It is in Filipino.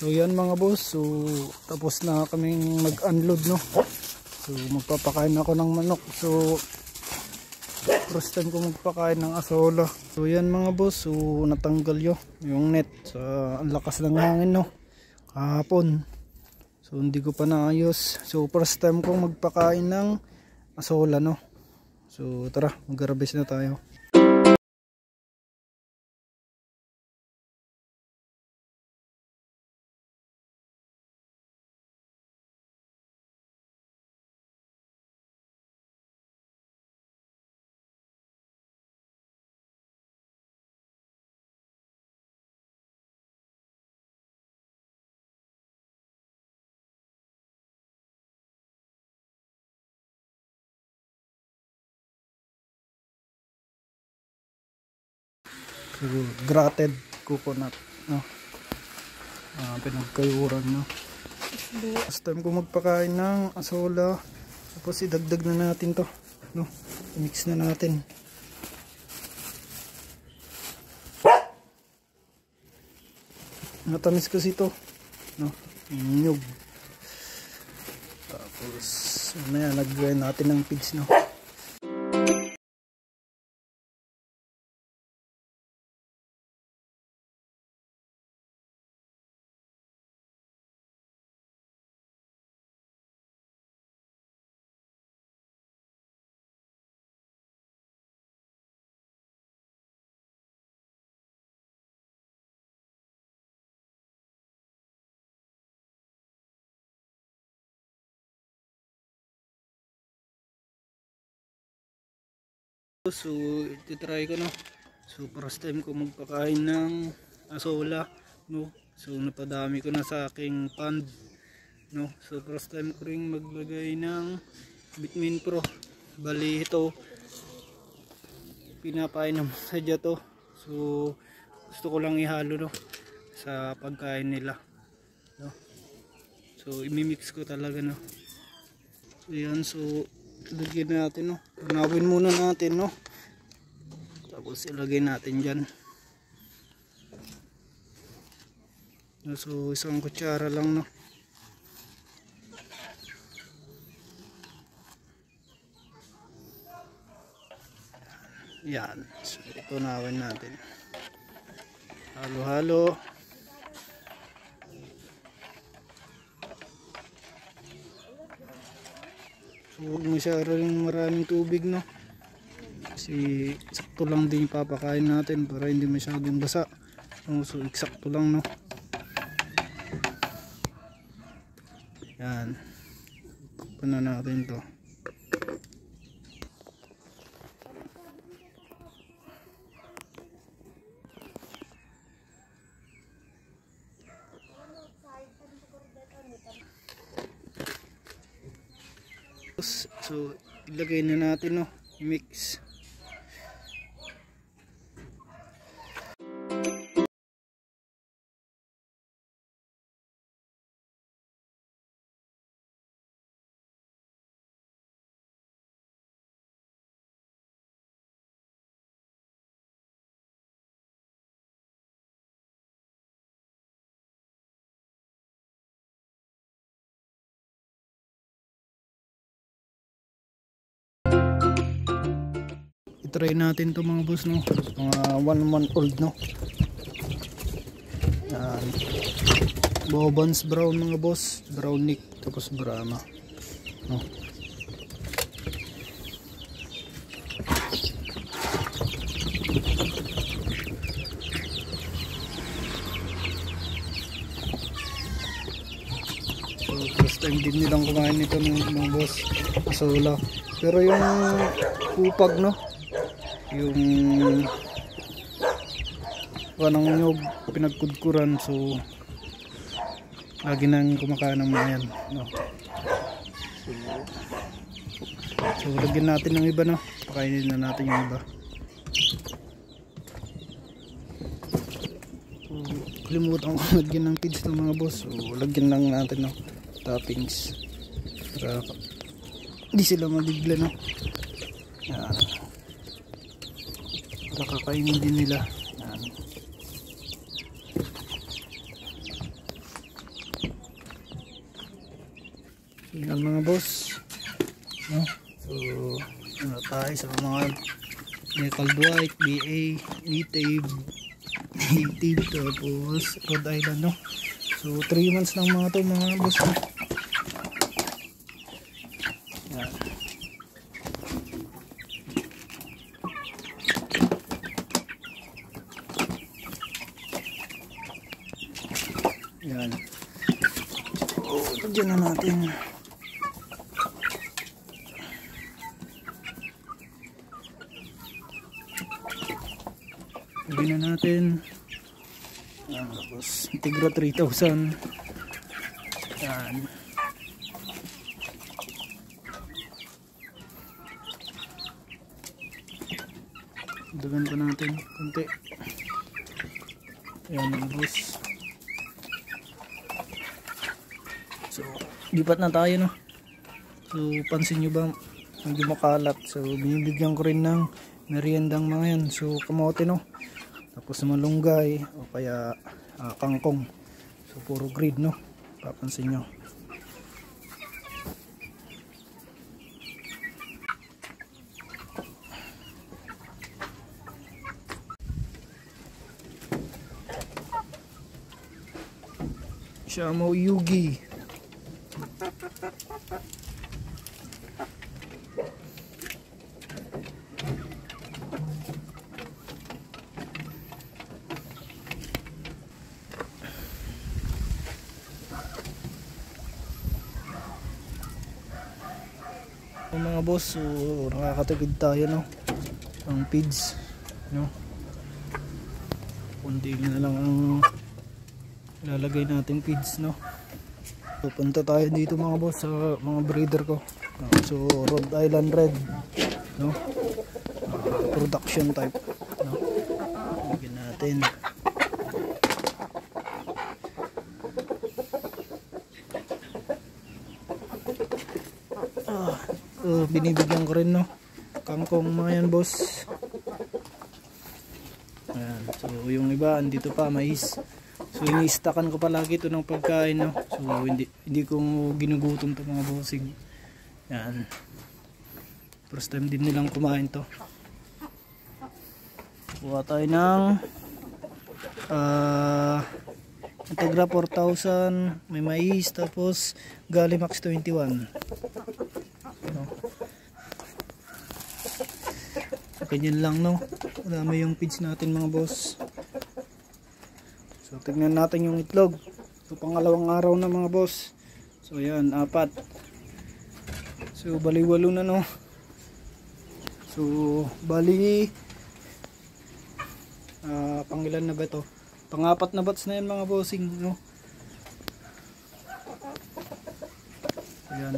So yan mga boss, so tapos na kaming mag-unload no. So magpapakain ako ng manok. So first time ko magpakain ng asola. So yan mga boss, so natanggal yung net sa ang lakas ng hangin no kahapon. So hindi ko pa naayos. So first time ko magpakain ng asola no. So tara, mag-harvest na tayo. So, grated coconut no. Pinagkayuran no. First time ko magpakain ng asola. Tapos idagdag na natin to no. Mix na natin. Matamis kasi to no. Nyug. Tapos mamaya lagyan natin ng pigs no. So ititry ko no. So first time ko magpakain ng asola no. So napadami ko na sa aking pond no. So first time ko ring maglagay ng Vitamin Pro. Bali ito pinapain ng sadya to. So gusto ko lang ihalo no sa pagkain nila no. So imimix ko talaga no. So yan, so ilagay natin no. Tunawin muna natin no. Tapos ilagay natin dyan. So isang kutsara lang no. Yan. So tunawin natin. Halo-halo. So huwag masyado rin maraming tubig no. Kasi sakto lang din papakain natin para hindi masyadong basa no. So eksakto lang no. Yan. Takpan na natin to. So ilagay na natin no, mix. Try natin to mga boss no, mga 1 month old no. Yan. Bobans brown mga boss, brown neck tapos Brahma no. So first time din nilang kumain nito mga boss, asola. Pero yung kupag no, yung wanang nyog pinagkudkuran, so lagi nang kumakain ng mga yan no. So lagyan natin ng iba no, pakainin na natin yung iba. So kalimutan ko lagyan ng feeds ng mga boss, so lagyan lang natin no, toppings para hindi sila mabigla no. Yan, para kakainin din nila. Yan. mga boss, no? So ano tayo sa mga Decaled White, BA, Native, tapos Rhode Island, no? So 3 months lang mga to mga boss, no? Yan. Yan. So lagyan na natin. Lagyan na natin. Yan, tapos Tigra 3,000. Yan. Dagan pa natin konti. Yan mga boss. So lipat na tayo, no? So pansin nyo ba medyo makalat, so binibigyan ko rin ng meriendang mga yan. So kamote, no? Tapos malunggay o kaya kangkong. So puro green, no? Papansin nyo. Shamo Yugi. Mga boss, so nakakatipid tayo, no? Ang feeds, no? Kunti na lang ang lalagay natin feeds, no? So punta tayo dito mga boss sa mga breeder ko. So Rhode Island Red, no? Production type, no? Lagyan natin. Binibigyan ko rin, no? Kangkong mga yan boss. Ayan. So yung iba andito pa, mais. So ini-stackan ko palagi ito ng pagkain, no? So hindi ko ginugutom to mga bossing. Yan. First time din nilang kumain to. Kuha tayo ng Integra 4,000, may mais, tapos Galimax 21. No? Ganyan lang, no? Marami yung feeds natin mga boss. So tignan natin yung itlog. So pangalawang araw na mga boss. So yan, 4. So bali 8 na, no? So bali pangilan na ba ito? Pang-4 na bats na yan mga bossing, no? Ayan.